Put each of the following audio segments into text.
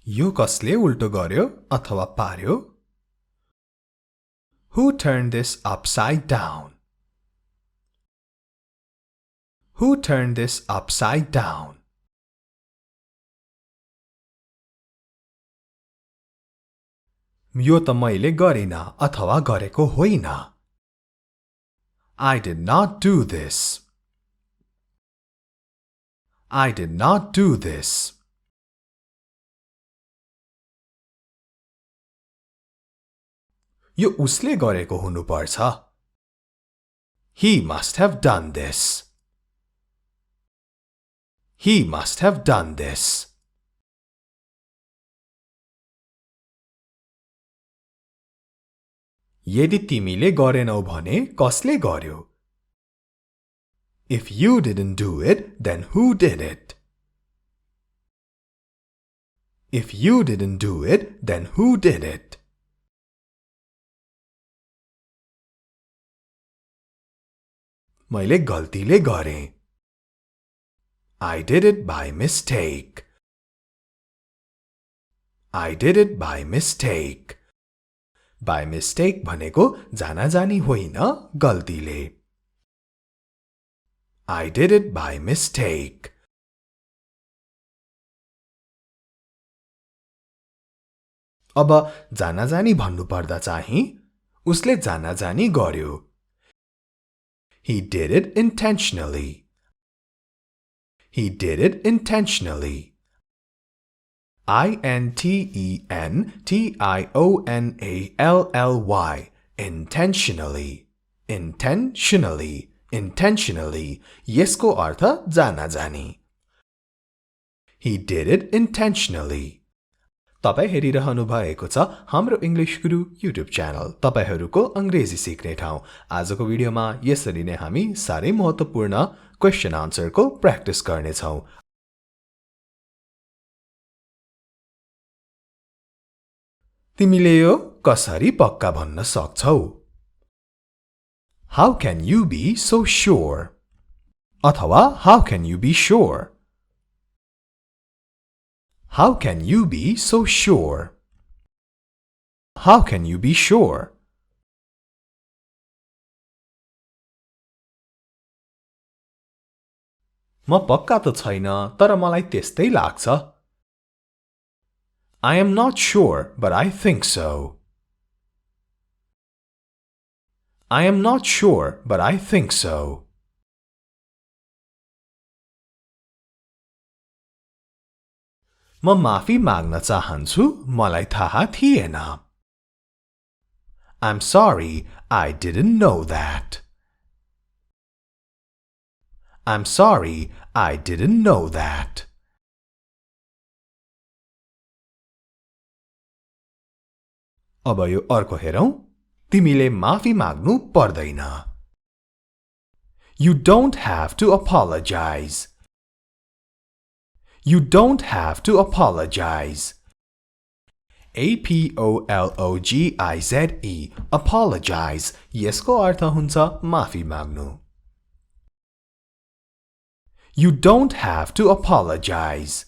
यो कसले उल्टो गर्यो अथवा पार्यो? Who turned this upside down? Who turned this upside down? यो त मैले गरिन अथवा गरेको होइन. I did not do this. I did not do this. यो उसले गरेको हुनुपर्छ. He must have done this. He must have done this. यदि तिमीले गरेनौ भने कसले गर्यो? If you didn't do it, then who did it? If you didn't do it, then who did it? मैले गल्तीले गरे. I did it by mistake. I did it by mistake. By mistake भनेको जानाजानी होइन, गल्तीले. I did it by mistake. अब जानाजानी भन्नुपर्दा चाहिँ उसले जानाजानी गर्यो. He did it intentionally. He did it intentionally. intentionally. Intentionally. Intentionally. Intentionally. यसको अर्थ जानाजानी. He did it intentionally. तपाई हेरिरहनु भएको छ हाम्रो इंग्लिश गुरु युट्युब च्यानल, तपाईहरुको अंग्रेजी सिक्ने ठाउँ. आजको भिडियोमा यसरी नै हामी सारै महत्त्वपूर्ण क्वेशन आन्सरको प्र्याक्टिस गर्ने छौं. तिमीले यो कसरी पक्का भन्न सक्छौ? How can you be so sure? अथवा how can you be sure? How can you be so sure? How can you be sure? म पक्का त छैन, तर मलाई त्यस्तै लाग्छ. I am not sure, but I think so. I am not sure, but I think so. म माफी माग्न चाहन्छु, मलाई थाहा थिएन. I'm sorry, I didn't know that. I'm sorry, I didn't know that. अब यो अर्को हेरौं. तिमीले माफी माग्नु पर्दैन. You don't have to apologize. You don't have to apologize. apologize. Apologize. यसको अर्थ हुन्छ माफी माग्नु. You don't have to apologize.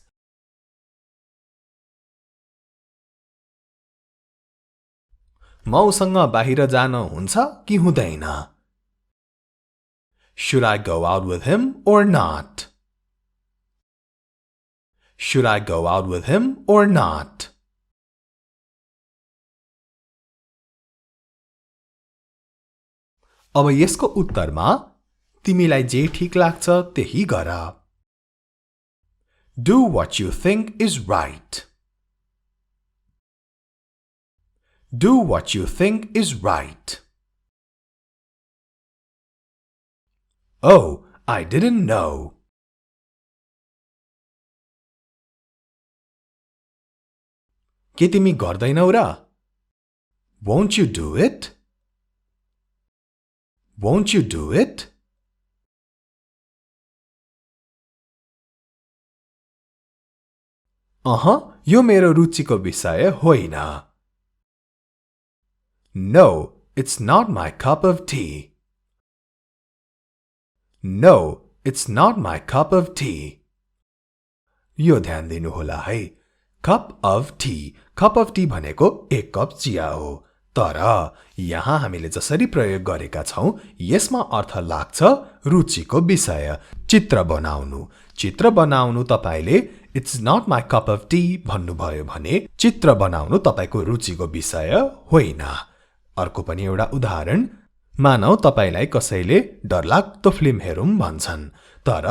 मौसँग बाहिर जान हुन्छ कि हुँदैन? Should I go out with him or not? Should I go out with him or not? अब यसको उत्तरमा तिमीलाई जे ठीक लाग्छ त्यही गर. Do what you think is right. Do what you think is right. Oh, I didn't know. के तिमी गर्दैनौ र? Won't you do it? Won't you do it? यो मेरो रुचिको विषय होइन. No, it's not my cup of tea. No, it's not my cup of tea. यो ध्यान दिनुहोला है. Cup of tea. Cup of tea भनेको एक कप चिया हो। तर यहाँ हामीले जसरी प्रयोग गरेका छौं यसमा अर्थ लाग्छ रुचिको विषय। चित्र बनाउनु। चित्र बनाउनु तपाईले It's not my cup of tea भन्नुभयो भने चित्र बनाउनु तपाईको रुचिको विषय होइन। अर्को पनि एउटा उदाहरण मानौ तपाईलाई कसैले डरलाग्दो फिल्म हेरौं भन्छन् तर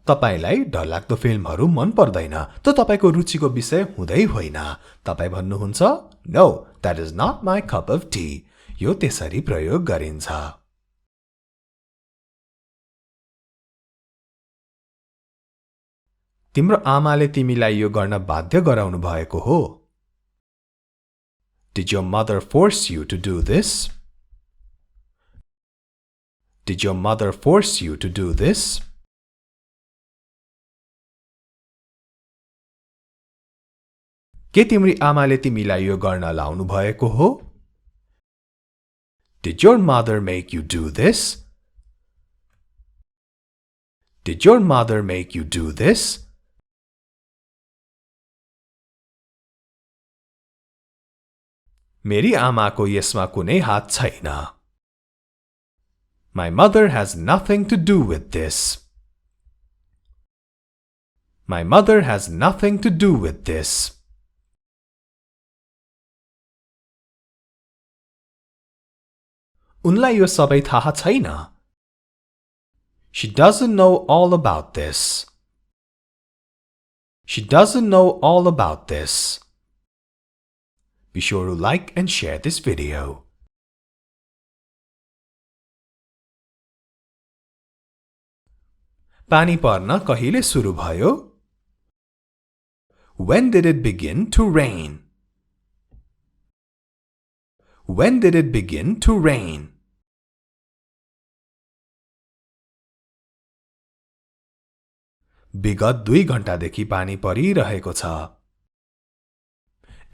तपाईलाई डरलाग्दो फिल्महरू मन पर्दैन त तपाईको रुचिको विषय हुँदै होइन। तपाई भन्नुहुन्छ No, that is not my cup of tea. यो त्यसरी प्रयोग गरिन्छ। तिम्रो आमाले तिमीलाई यो गर्न बाध्य गराउनु भएको हो? Did your mother force you to do this? Did your mother force you to do this? के तिम्री आमाले तिमीलाई यो गर्न लाउनु भएको हो? Did your mother make you do this? Did your mother make you do this? मेरी आमाको यसमा कुनै हात छैन। My mother has nothing to do with this. My mother has nothing to do with this. उनलाई यो सबै थाहा छैन। She doesn't know all about this. She doesn't know all about this. Be sure to like and share this video. पानी पर्न कहिले सुरु भयो? When did it begin to rain? When did it begin to rain? विगत 2 घण्टादेखि पानी परिरहेको छ।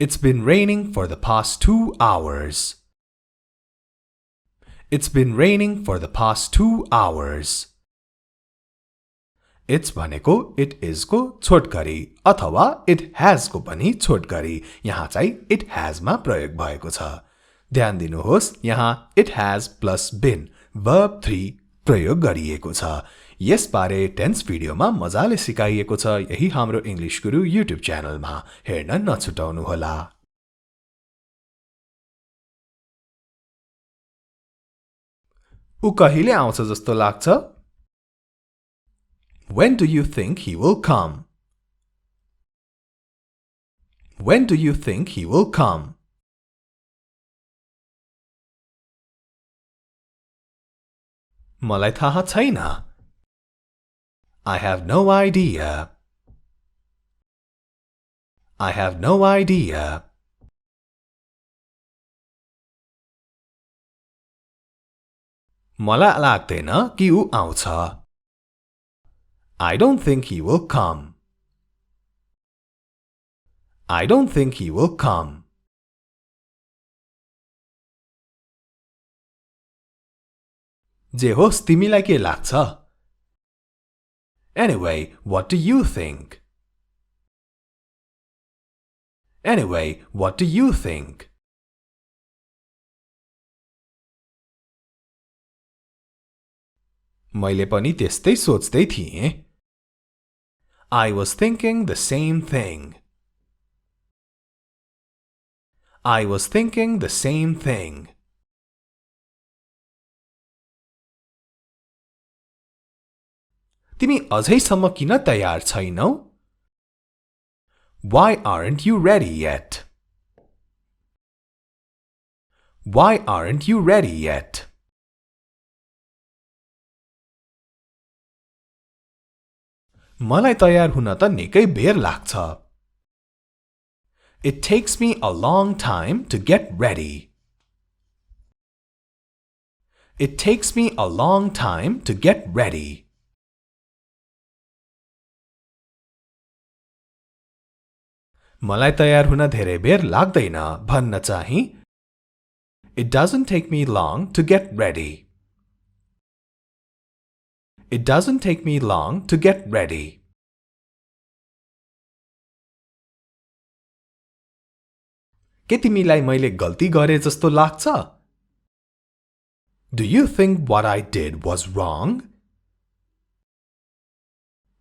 It's been raining for the past 2 hours. It's been raining for the past 2 hours. It's भनेको it is को छोटकरी अथवा it has को पनि छोटकरी। यहाँ चाहिँ it has मा प्रयोग भएको छ। ध्यान दिनुहोस् यहाँ it has plus been verb 3 प्रयोग गरिएको छ। यसबारे टेन्स भिडियोमा मजाले सिकाइएको छ। यही हाम्रो इंग्लिश गुरु युट्युब च्यानलमा हेर्न नछुटाउनु होला। उ कहिले आउँछ जस्तो लाग्छ? When do you think he will come? When do you think he will come? मलाई थाहा छैन। I have no idea. I have no idea. मलाई लाग्दैन कि उ आउँछ। I don't think he will come. I don't think he will come. जे होस् तिमीलाई के लाग्छ? Anyway, what do you think? Anyway, what do you think? मैले पनि त्यस्तै सोच्दै थिएँ। I was thinking the same thing. I was thinking the same thing. तिमी अझैसम्म किन तयार छैनौ? Why aren't you ready yet? Why aren't you ready yet? मलाई तयार हुन त निकै बेर लाग्छ। It takes me a long time to get ready. It takes me a long time to get ready. मलाई तयार हुन धेरै बेर लाग्दैन भन्न चाहिँ It doesn't take me long to get ready. It doesn't take me long to get ready. के तिमीलाई मैले गल्ती गरे जस्तो लाग्छ? Do you think what I did was wrong?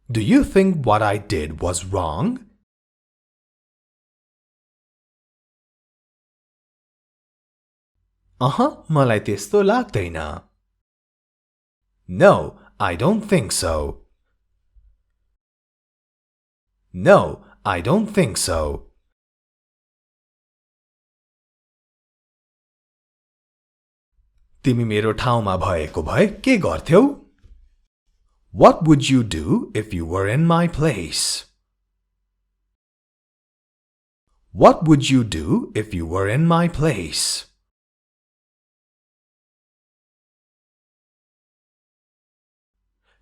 Do you think what I did was wrong? मलाई त्यस्तो लाग्दैन. No, I don't think so. No, I don't think so. तिमी मेरो ठाउँमा भएको भए के गर्थ्यौ? What would you do if you were in my place? What would you do if you were in my place?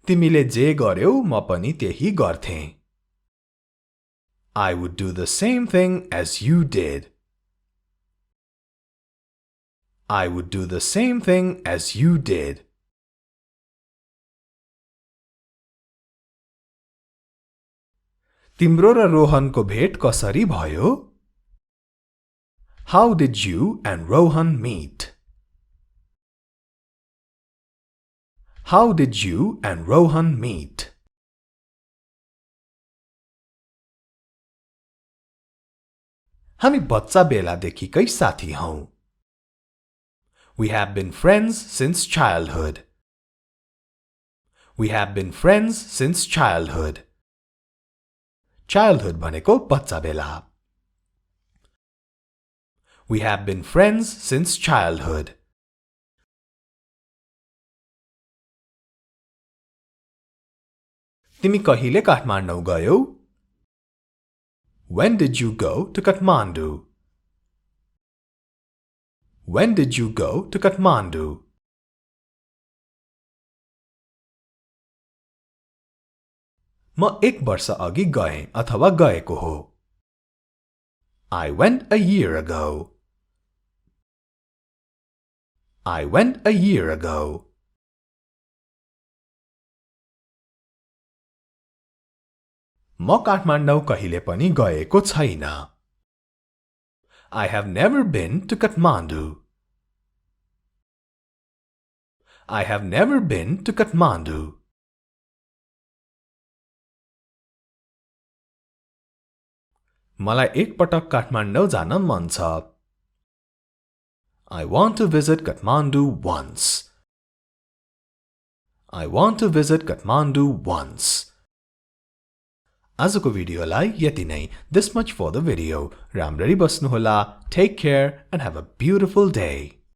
तिमीले जे गर्यौ म पनि त्यही गर्थे. I would do the same thing as you did. I would do the same thing as you did. तिम्रो र रोहनको भेट कसरी भयो? How did you and Rohan meet? How did you and Rohan meet? हामी बच्चा बेलादेखिकै साथी हौं. We have been friends since childhood. We have been friends since childhood. Childhood भनेको बच्चा बेला. We have been friends since childhood. तिमी कहिले काठमाडौँ गयौ? When did you go to Kathmandu? When did you go to Kathmandu? म 1 वर्ष अघि गएँ अथवा गएको हो. I went a year ago. I went a year ago. म काठमाडौँ कहिले पनि गएको छैन. I have never been to Kathmandu. I have never been to Kathmandu. मलाई एक पटक काठमाडौँ जान मन छ. I want to visit Kathmandu once. I want to visit Kathmandu once. आजको भिडियोलाई यति नै. This much for the video. राम्ररी बस्नुहोला. Take care and have a beautiful day.